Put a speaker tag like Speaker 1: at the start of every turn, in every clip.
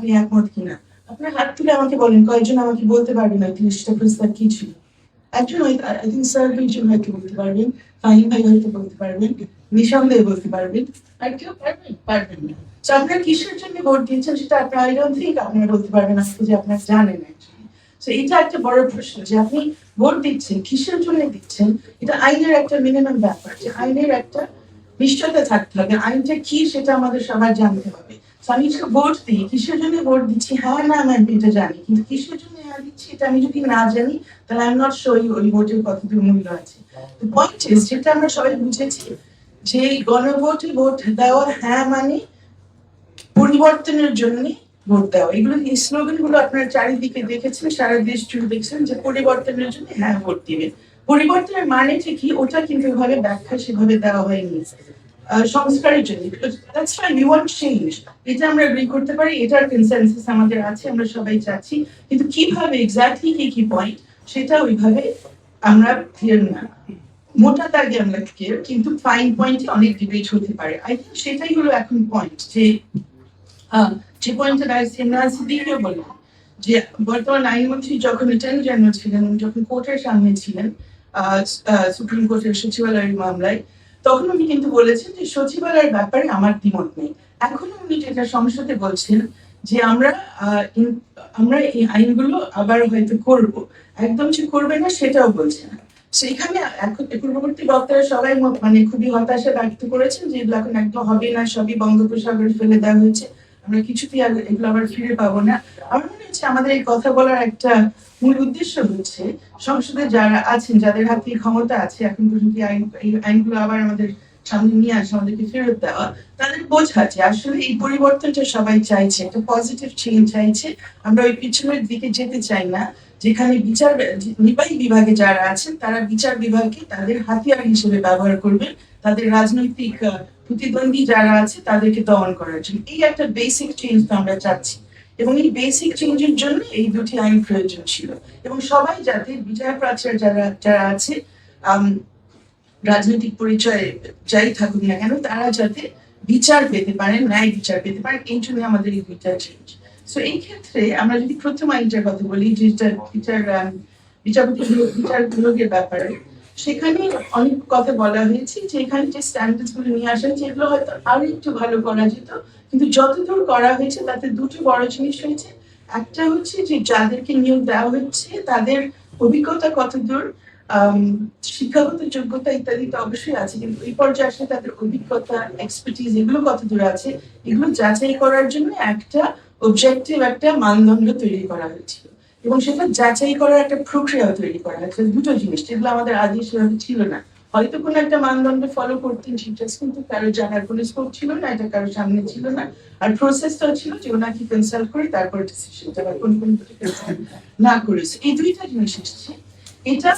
Speaker 1: আপনি একমত কিনা? আপনার হাত তুলে আমাকে বলেন, কয়েকজন আমাকে বলতে পারবেন না ৩০টা প্রস্তাব কি ছিল? একজন আই থিংক স্যার দুইজন হয়তো বলতে পারবেন, ফাহিম ভাই হয়তো বলতে পারবেন, নিঃসন্দেহে বলতে পারবেন, আর কেউ পারবেন? পারবেন না। তো আপনারা কিসের জন্য ভোট দিয়েছেন সেটা আপনার আই ডোন্ট থিংক আপনারা বলতে পারবেন আজকে যে আপনারা জানেন অ্যাকচুয়ালি। সো এটা একটা বড় প্রশ্ন যে আপনি ভোট দিচ্ছেন, কিসের জন্য দিচ্ছেন? এটা আইনের একটা মিনিমাম ব্যাপার, যে আইনের একটা নিশ্চয়তা থাকতে হবে। আইনটা কি সেটা আমাদের সবার জানতে হবে। So আমি যদি ভোট দিই, কিসের জন্য ভোট দিচ্ছি? হ্যাঁ না আমি এটা জানি, কিন্তু কিসের জন্য দিচ্ছি এটা আমি যদি না জানি, তাহলে আই এম নট শিওর ওই ভোটের কতদূর মূল্য আছে। The point is, যেটা আমরা সবাই বুঝেছি যে গণভোটে ভোট দেওয়া হ্যাঁ মানে পরিবর্তনের জন্য ভোট দেওয়া। এগুলো এই স্লোগান গুলো আপনারা চারিদিকে দেখেছেন, সারা দেশ জুড়ে দেখছেন যে পরিবর্তনের জন্য হ্যাঁ ভোট দিবেন। পরিবর্তনের মানে কি ওটা কিন্তু ওইভাবে ব্যাখ্যা সেভাবে দেওয়া হয়নি সংস্কারের জন্য। That's fine, we want change, এটা আমরা এগ্রি করতে পারি, এটার কনসেনসাস আমাদের আছে, আমরা সবাই চাচ্ছি, কিন্তু কিভাবে এক্স্যাক্টলি কি পয়েন্ট সেটা ওইভাবে আমরা ক্লিয়ার না। মোটা দাগে আমরা ক্লিয়ার, কিন্তু ফাইন পয়েন্টে অনেক ডিবেট হতে পারে। আই থিঙ্ক সেটাই হলো এখন পয়েন্ট, যে পয়েন্টে ইমরান সিদ্দিকীও বললেন যে বর্তমান আইনমন্ত্রী যখন অ্যাটর্নি জেনারেল ছিলেন, যখন কোর্টের সামনে ছিলেন সুপ্রিম কোর্টের সচিবালয়ের মামলায়, তখন উনি কিন্তু বলেছেন যে সচিবালয়ের ব্যাপারে আমার দ্বিমত নেই। এখনো উনি যেটা সংসদে বলছেন যে আমরা এই আইনগুলো আবার হয়তো করব, একদম যে করবে না সেটাও বলছে না। সেখানে এখন পূর্ববর্তী বক্তারা সবাই মানে খুবই হতাশা ব্যক্ত করেছেন যে এগুলো এখন একদম হবে না, সবই বঙ্গোপসাগরে ফেলে দেওয়া হয়েছে, আমরা কিছুতেই এগুলো আবার ফিরে পাবো না। আমার মনে হচ্ছে আমাদের এই কথা বলার একটা মূল উদ্দেশ্য হচ্ছে সংসদে যারা আছেন, যাদের হাতে ক্ষমতা আছে এখন পর্যন্ত এই আইনগুলো আবার আমাদের সামনে নিয়ে আসা, আমাদেরকে ফেরত দেওয়া, তাদের বোঝা যে আসলে এই পরিবর্তনটা সবাই চাইছে, একটা পজিটিভ চেঞ্জ চাইছে। আমরা ওই পিছনের দিকে যেতে চাই না, যেখানে নির্বাহী বিভাগে যারা আছেন তারা বিচার বিভাগকে তাদের হাতিয়ার হিসেবে ব্যবহার করবেন, তাদের রাজনৈতিক প্রতিদ্বন্দ্বী যারা আছে তাদেরকে দমন করার জন্য। এই একটা বেসিক চেঞ্জ তো আমরা চাচ্ছি, এবং এই বেসিক চেঞ্জের জন্য এই দুটি আইন প্রয়োজন ছিল। এবং সবাই যাতে বিচার প্রাচার যারা আছে রাজনৈতিক পরিচয় যাই থাকুক না কেন, তারা যাতে বিচার পেতে পারেন, ন্যায় বিচার পেতে পারেন, এই জন্য আমাদের এই দুইটা চেঞ্জ। সো এই ক্ষেত্রে আমরা যদি প্রথম আইনটার কথা বলি, যেটা বিচার বিভাগের ব্যাপারে, সেখানে অনেক কথা বলা হয়েছে যে এখানে যে স্ট্যান্ডার্ডস গুলো নিয়ে আসা হয়েছে এগুলো হয়তো আরো একটু ভালো করা যেত, কিন্তু যতদূর করা হয়েছে তাতে দুটো বড় জিনিস হয়েছে। একটা হচ্ছে যে যাদেরকে নিয়োগ দেওয়া হচ্ছে তাদের অভিজ্ঞতা কতদূর, শিক্ষাগত যোগ্যতা ইত্যাদি তো অবশ্যই আছে, কিন্তু এই পর্যায়ে আসলে তাদের অভিজ্ঞতা, এক্সপার্টিজ এগুলো কতদূর আছে, এগুলো যাচাই করার জন্য একটা অবজেক্টিভ একটা মানদণ্ড তৈরি করা হয়েছিল, এবং সেটা যাচাই করার একটা প্রক্রিয়া তৈরি করা হয়েছে। দুটো জিনিস যেগুলো আমাদের আগে সেভাবে ছিল না, হয়তো কোনো একটা মানদণ্ড ফলো করতেন টিচার্স, কিন্তু কারো জানার কোনো স্কোপ ছিল না, এটা কারো সামনে ছিল না, আর প্রসেসটাও ছিল যে ওনাকে কনসাল্ট করে তারপর ডিসিশনটা বা কোন কনসাল্ট না করেছে। এই দুইটা জিনিস এসেছে। এটা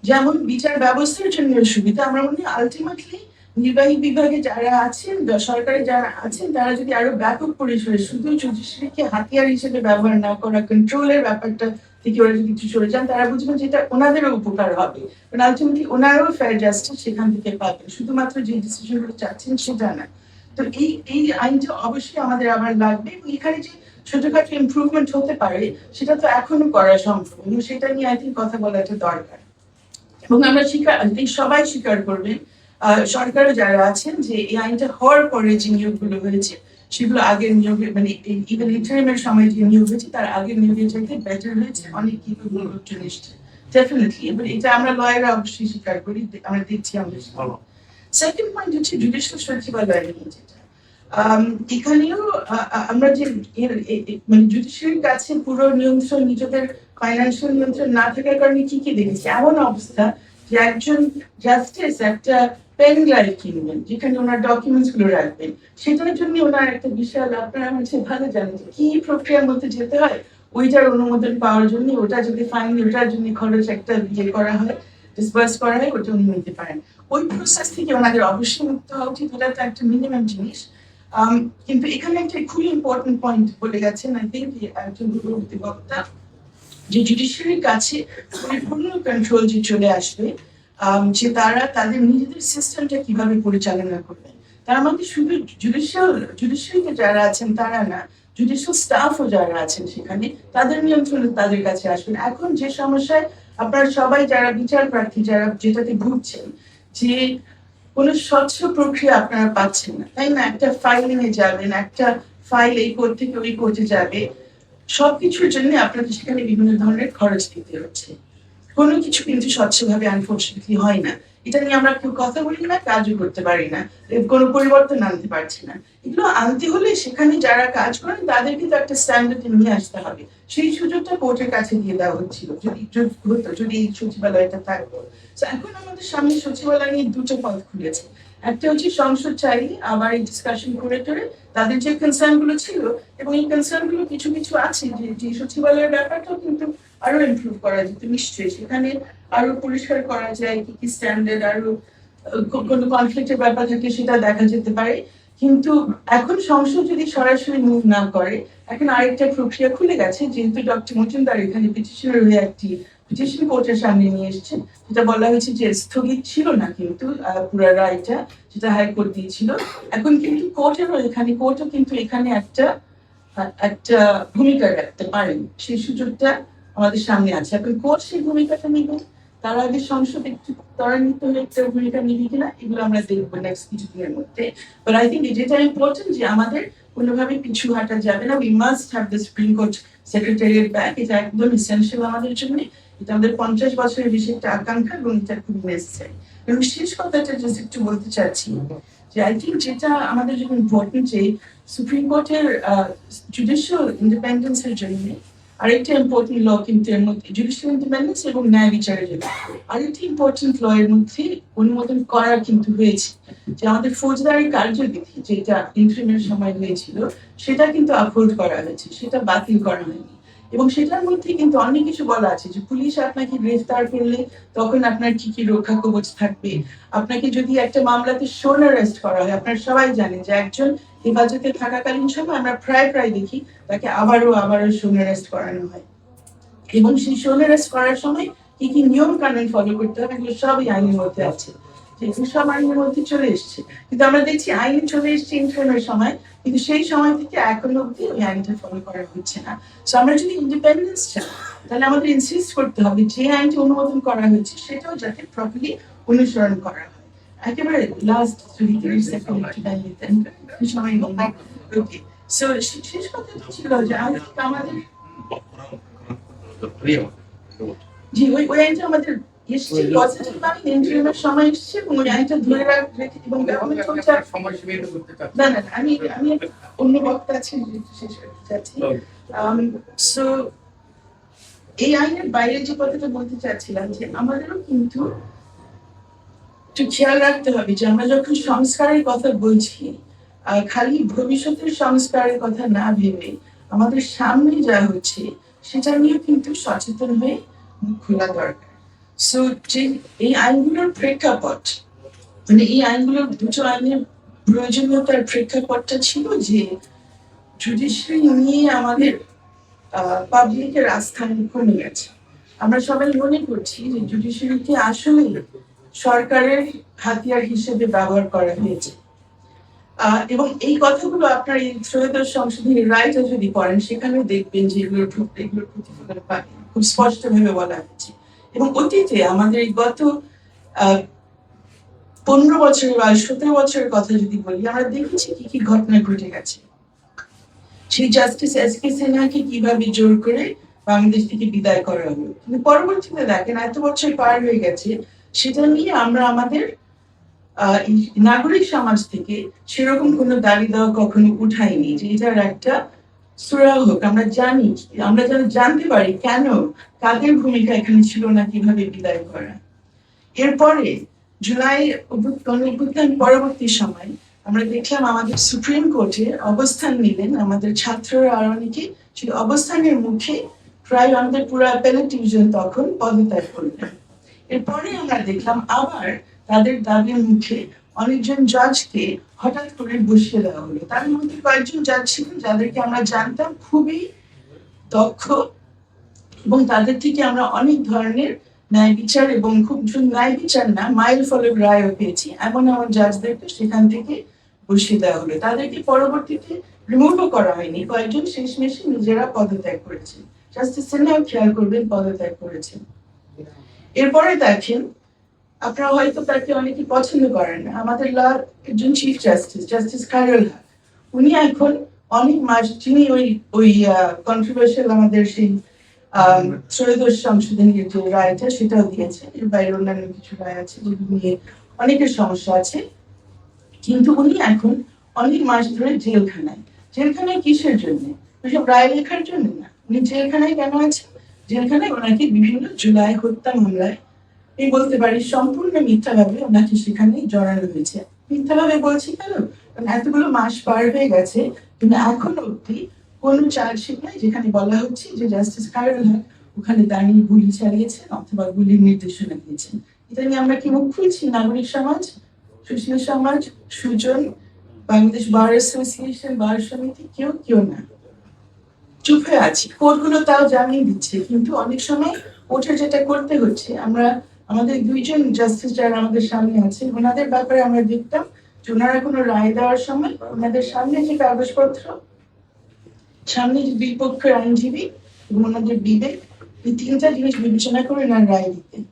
Speaker 1: যেমন বিচার ব্যবস্থার জন্য সুবিধা, আমরা মনে হয় আলটিমেটলি নির্বাহী বিভাগে যারা আছেন, সরকারে যারা আছেন, তারা যদি আরো ব্যাপক পরিসরে শুধু জুডিশিয়ারিকে হাতিয়ার হিসেবে ব্যবহার না করা, কন্ট্রোলের ব্যাপারটা থেকে ওরা যদি কিছু সরে যান, তারা বুঝবেন যে এটা ওনাদেরও উপকার হবে, কারণ আলটিমেটলি ওনারাও ফেয়ার জাস্টিস সেখান থেকে পাবেন, শুধুমাত্র যে ডিসিশন গুলো চাচ্ছেন সেটা না। তো এই আইনটা অবশ্যই আমাদের আবার লাগবে, এবং এখানে যে ছোটখাটো ইমপ্রুভমেন্ট হতে পারে সেটা তো এখনো করা সম্ভব, এবং সেটা নিয়ে আই থিঙ্ক কথা বলাটা দরকার। এবং আমরা সবাই স্বীকার করবেন, সরকারও যারা আছেন, যে এই আইনটা হওয়ার পরে যে নিয়োগগুলো হয়েছে সেগুলো আগের নিয়োগে মানে ইভেন ইন্টারিমের সময় যে নিয়োগ হয়েছে তার আগের নিয়োগের চাইতে বেটার হয়েছে, অনেক কিছু লোকজন এসছে ডেফিনেটলি, এবং এটা আমরা লয়াররা অবশ্যই স্বীকার করি, আমরা দেখছি আমাদের। সেকেন্ড পয়েন্ট হচ্ছে জুডিশিয়াল সচিবালয় নিয়ে, যেটা এখানেও আমরা যে মানে জুডিশিয়ারির কাছে পুরো নিয়ন্ত্রণ, নিজেদের ফাইন্যান্সিয়াল নিয়ন্ত্রণ না থাকার কারণে কি দেখেছি, এমন অবস্থা যে একজন জাস্টিস একটা পেন ড্রাইভ কিনবেন যেখানে ওনার ডকুমেন্টস গুলো রাখবেন, সেটার জন্য ওনার একটা বিশাল, আপনারা হচ্ছে ভালো জানেন কি প্রক্রিয়ার মধ্যে যেতে হয় ওইটার অনুমোদন পাওয়ার জন্য, ওটা যদি ফাইন ওটার জন্য খরচ একটা করা হয়, ডিসবার্স করা হয়, ওটা উনি নিতে পারেন। ওই প্রসেস থেকে ওনাদের অবশ্যই মুক্ত হওয়া উচিত, ওটা তো একটা মিনিমাম জিনিস। কিন্তু এখানে একটা খুবই ইম্পর্টেন্ট পয়েন্ট বলে গেছেন আই থিঙ্ক একজন পূর্ববর্তী বক্তা, যে জুডিশিয়ারির কাছে পরিপূর্ণ কন্ট্রোল যে চলে আসবে, যে তারা তাদের নিজেদের সিস্টেমটা কিভাবে পরিচালনা করবেন, তার মধ্যে শুধু জুডিশিয়ারিতে যারা আছেন তারা না, জুডিশিয়াল স্টাফও যারা আছেন সেখানে তাদের নিয়ন্ত্রণে তাদের কাছে আসবেন। এখন যে সমস্যায় আপনারা সবাই যারা বিচার প্রার্থী যারা যেটাতে ভুগছেন যে কোনো স্বচ্ছ প্রক্রিয়া আপনারা পাচ্ছেন না, তাই না? একটা ফাইলিং এ যাবেন, একটা ফাইল এই কোর্ট থেকে ওই কোর্টে যাবে, সবকিছুর জন্য আপনাদের সেখানে বিভিন্ন ধরনের খরচ দিতে হচ্ছে। কোনো কিছু কিন্তু স্বচ্ছভাবে আনফর্চুনেটলি হয় না। এটা নিয়ে আমরা কেউ কথা বলি না, কাজও করতে পারি না, কোনো পরিবর্তন আনতে পারছি না। এগুলো আনতে হলে সেখানে যারা কাজ করেন তাদের কিন্তু একটা স্ট্যান্ডার্ডে নিয়ে আসতে হবে। সেই সুযোগটা কোর্টের কাছে দিয়ে দেওয়া হচ্ছিল যদি এই সচিবালয়টা থাকতো। এখন আমাদের সামনে সচিবালয় নিয়ে দুটো পথ খুলেছে। একটা হচ্ছে সংসদ চাইলে আবার এই ডিসকাশন করে টোরে তাদের যে কনসার্ন গুলো ছিল, এবং এই কনসার্ন গুলো কিছু কিছু আছে যে সচিবালয়ের ব্যাপারটাও কিন্তু আরো ইমপ্রুভ করা যেত নিশ্চয়ই। সেখানে আরো পরিষ্কার করা যায় কি কি স্ট্যান্ডার্ড, আরো কোনো কনফ্লিক্টের ব্যাপার থাকলে সেটা দেখা যেতে পারে। কিন্তু এখন সংসদ যদি সরাসরি মুভ না করে, এখন আরেকটা প্রক্রিয়া খুলে গেছে, যেহেতু ডক্টর মজুমদার এখানে পিটিশনের হয়ে একটি পিটিশন কোর্টের সামনে নিয়ে এসেছে, যেটা বলা হয়েছে যে স্থগিত ছিল না কিন্তু পুরো রায়টা যেটা হাইকোর্ট দিয়েছিল। এখন কিন্তু কোর্টও কিন্তু এখানে একটা একটা ভূমিকা রাখতে পারেন, সেই সুযোগটা আমাদের সামনে আছে। এখন কোর্ট সেই ভূমিকাটা নিবে, তার আগে সংসদ একটু ত্বরান্বিত হয়ে একটা ভূমিকা নিবে কিনা এগুলো আমরা দেখবো নেক্সট কিছুদিনের মধ্যে। বাট আই থিঙ্ক যেটা ইম্পর্টেন্ট যে আমাদের কোনোভাবে পিছু হাঁটা যাবে না। We must have the supreme court secretariat back. এটা একদম এসেনশিয়াল আমাদের জন্য। এটা আমাদের 50 বছরের বেশি একটা আকাঙ্ক্ষা এবং এটা খুব নেসেসারি। এবং শেষ কথাটা জাস্ট একটু বলতে চাচ্ছি যে আই থিঙ্ক যেটা আমাদের জন্য ইম্পর্টেন্ট যে সুপ্রিম কোর্টের জুডিশিয়াল ইন্ডিপেন্ডেন্সের জন্য আরেকটা ইম্পর্টেন্ট ল কিন্তু এর মধ্যে, জুডিশিয়াল ইন্ডিপেন্ডেন্স এবং ন্যায় বিচারের জন্য আরেকটি ইম্পর্টেন্ট ল এর মধ্যে অনুমোদন করা কিন্তু হয়েছে, যে আমাদের ফৌজদারি কার্যবিধি যেটা ইন্টারিমের সময় হয়েছিল সেটা কিন্তু আপহোল্ড করা হয়েছে, সেটা বাতিল করা হয়নি। এবং সেটার মধ্যে কিন্তু অনেক কিছু বলা আছে যে পুলিশ আপনাকে গ্রেফতার করলে তখন আপনার কি কি রক্ষা কবচ থাকবে। আপনাকে যদি একটা মামলাতে শোন অ্যারেস্ট করা হয়, আপনারা সবাই জানেন যে একজন হেফাজতে থাকাকালীন সময় আমরা প্রায় দেখি তাকে আবারও শোন অ্যারেস্ট করানো হয়, এবং সেই শোন অ্যারেস্ট করার সময় কি কি নিয়ম কানুন ফলো করতে হবে এগুলো সবই আইনের মধ্যে আছে, যেগুলো সব আইনের মধ্যে চলে এসছে। কিন্তু আমরা দেখছি আইন চলে এসছে ইন্টারনের সময়, কিন্তু সেই সময় থেকে এখন অব্দি ওই আইনটা ফলো করা হচ্ছে না। সো আমরা যদি ইন্ডিপেন্ডেন্স চাই তাহলে আমাদের ইনসিস্ট করতে হবে যে আইনটি অনুমোদন করা হয়েছে সেটাও যাতে প্রপারলি অনুসরণ করা হয়। একেবারে লাস্ট 30 সেকেন্ড একটু টাইম দিতেন, সময় নেই। ওকে, সো শেষ কথা ছিল যে আমাদের জি ওই আইনটা আমাদের এসছে পজিটিভ ভাবে ইন্টারিমের সময় এসছে, এবং ওই আইনটা ধরে রেখে এবং গভর্নমেন্ট হচ্ছে না আমি অন্য বক্তা আছি শেষ করতে চাচ্ছি। সো এই আইনের বাইরে যে কথাটা বলতে চাচ্ছিলাম যে আমাদেরও কিন্তু একটু খেয়াল রাখতে হবে যে আমরা যখন সংস্কারের কথা বলছি খালি ভবিষ্যতের সংস্কারের কথা না ভেবে আমাদের সামনে যা হচ্ছে সেটা নিয়ে কিন্তু সচেতন হয়ে মুখ খোলা দরকার। সো যে এই আইনগুলোর প্রেক্ষাপট, মানে এই আইনগুলোর দুটো আইনের প্রয়োজনীয়তার প্রেক্ষাপটটা ছিল যে জুডিশিয়ারি নিয়ে আমাদের পাবলিকের আস্থা কমে গেছে। আমরা সবাই মনে করছি যে জুডিশিয়ারিকে আসলে সরকারের হাতিয়ার হিসেবে ব্যবহার করা হয়েছে, এবং এই কথাগুলো আপনার এই ত্রয়োদশ সংশোধনী রায়টা যদি পড়েন সেখানে দেখবেন যে এগুলোর প্রতিফলন পাবেন, খুব স্পষ্ট ভাবে বলা হয়েছে। এবং অতীতে আমাদের গত 15 বছরের বা 17 বছরের কথা যদি বলি, আমরা দেখেছি কি কি ঘটনা ঘটে গেছে। সেই জাস্টিস এস.কে সিনহাকে কিভাবে জোর করে বাংলাদেশ থেকে বিদায় করা হলো, কিন্তু পরবর্তীতে দেখেন এত বছর পার হয়ে গেছে, সেটা নিয়ে আমরা আমাদের নাগরিক সমাজ থেকে সেরকম কোনো দাবি দেওয়া কখনো উঠাইনি যে এটার একটা সুরাহ হোক। আমরা যেন জানতে পারি কেন, কাদের ভূমিকা এখানে ছিল না, কিভাবে বিদায় করা। এরপরে জুলাই অভ্যুত্থান পরবর্তী সময় আমরা দেখলাম আমাদের সুপ্রিম কোর্টে অবস্থান নিলেন আমাদের ছাত্ররা আর অনেকে, সেই অবস্থানের মুখে প্রায় আমাদের পুরো অ্যাপেলেট ডিভিশন তখন পদত্যাগ করলেন। এরপরে আমরা দেখলাম আবার তাদের দাবির মুখে অনেকজন জাজকে হঠাৎ করে বসিয়ে দেওয়া হলো। তার মধ্যে কয়েকজন জাজ ছিলেন যাদেরকে আমরা জানতাম খুবই দক্ষ, এবং তাদের থেকে আমরা অনেক ধরনের ন্যায় বিচার এবং খুব ন্যায় বিচার না মাইল ফলক রায়ও পেয়েছি। এমন জাজদেরকে সেখান থেকে বসিয়ে দেওয়া হলো। তাদেরকে পরবর্তীতে রিমুভও করা হয়নি, কয়েকজন শেষমেশে নিজেরা পদত্যাগ করেছে। জাস্টিস সিনহাও খেয়াল করবেন পদত্যাগ করেছেন। এরপরে দেখেন, আপনারা হয়তো তাকে অনেকে পছন্দ করেন না, আমাদের একজন চিফ জাস্টিস, জাস্টিস খায়রুল হক, উনি এখন অনেক মাস, যিনি ওই কন্ট্রোভার্সিয়াল আমাদের সেই ত্রয়োদশ সংশোধনীর যে রায়টা সেটাও দিয়েছে, এর বাইরে অন্যান্য কিছু রায় আছে যেগুলো নিয়ে অনেকের সমস্যা আছে, কিন্তু উনি এখন অনেক মাস ধরে জেলখানায়। জেলখানায় কিসের জন্য? ওইসব রায় লেখার জন্য না। উনি জেলখানায় কেন আছেন? জেলখানায় ওনাকে বিভিন্ন জুলাই হত্যা মামলায়, আমি বলতে পারি সম্পূর্ণ মিথ্যাভাবে ওনাকে সেখানে জড়ানো হয়েছে। মিথ্যাভাবে বলছি কেন? কারণ এতগুলো মাস পার হয়ে গেছে, কিন্তু এখনো অব্দি কোনো চার্জশিট নাই যেখানে বলা হচ্ছে যে জাস্টিস খায়রুল হক ওখানে দাঁড়িয়ে গুলি চালিয়েছেন অথবা গুলির নির্দেশনা দিয়েছেন। এটা নিয়ে আমরা কি মুখ খুলছি? নাগরিক সমাজ, সুশীল সমাজ, সুজন, বাংলাদেশ বার অ্যাসোসিয়েশন, বার সমিতি, কেউ না, চুপ হয়ে আছি। কোর্টগুলো তাও জামিন দিচ্ছে, কিন্তু অনেক সময় কোর্টে যেটা করতে হচ্ছে, আমরা আমাদের দুইজন জাস্টিস যারা আমাদের সামনে আছে ওনাদের ব্যাপারে আমরা দেখতাম যে ওনারা কোনো রায় দেওয়ার সময় ওনাদের সামনে যে কাগজপত্র, সামনে যে দুই পক্ষের আইনজীবী এবং ওনাদের বিবেক, এই তিনটা জিনিস বিবেচনা করে ওনার রায় দিতেন।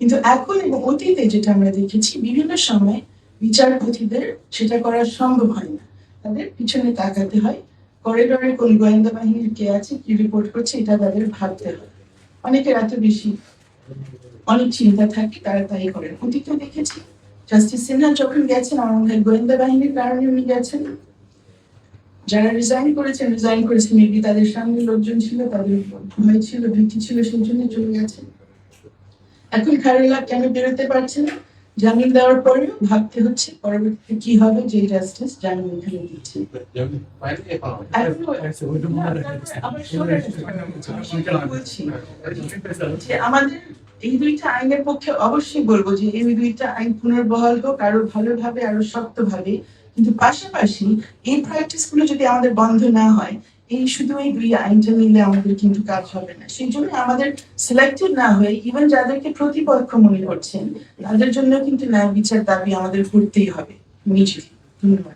Speaker 1: কিন্তু এখন এবং অতীতে যেটা আমরা দেখেছি, বিভিন্ন সময় বিচারপতিদের সেটা করা সম্ভব হয় না, তাদের পিছনে তাকাতে হয়, করিডোরে কোন গোয়েন্দা বাহিনীর কে আছে, কি রিপোর্ট করছে, এটা তাদের ভাবতে হয়। অনেকের এত বেশি অনেক চিন্তা থাকে, তারা তাই করেন। অতীতে দেখেছি জাস্টিস সিনহা যখন গেছেন, আমাদের গোয়েন্দা বাহিনীর কারণে উনি গেছেন। যারা রিজাইন করেছেন মেবি তাদের সামনে লোকজন ছিল, তাদের ভয় ছিল, ভীতি ছিল, সেই জন্য চলে গেছেন। এখন খায়রুল হক কেন বেরোতে পারছে না? জামিন দেওয়ার পরেও ভাবতে হচ্ছে পরবর্তীতে কি হবে, যে জাস্টিস জামিন এখানে দিচ্ছে। আমাদের এই দুইটা আইনের পক্ষে অবশ্যই বলবো যে এই দুইটা আইন পুনর্বহাল হোক, আরো ভালোভাবে, আরো শক্তভাবে, কিন্তু পাশাপাশি এই প্র্যাকটিস গুলো যদি আমাদের বন্ধ না হয়, এই শুধু এই দুই আইনটা নিলে আমাদের কিন্তু কাজ হবে না। সেই জন্য আমাদের সিলেক্টেড না হয়ে ইভেন যাদেরকে প্রতিপক্ষ মনে করছেন তাদের জন্য কিন্তু ন্যায় বিচার দাবি আমাদের করতেই হবে। ধন্যবাদ।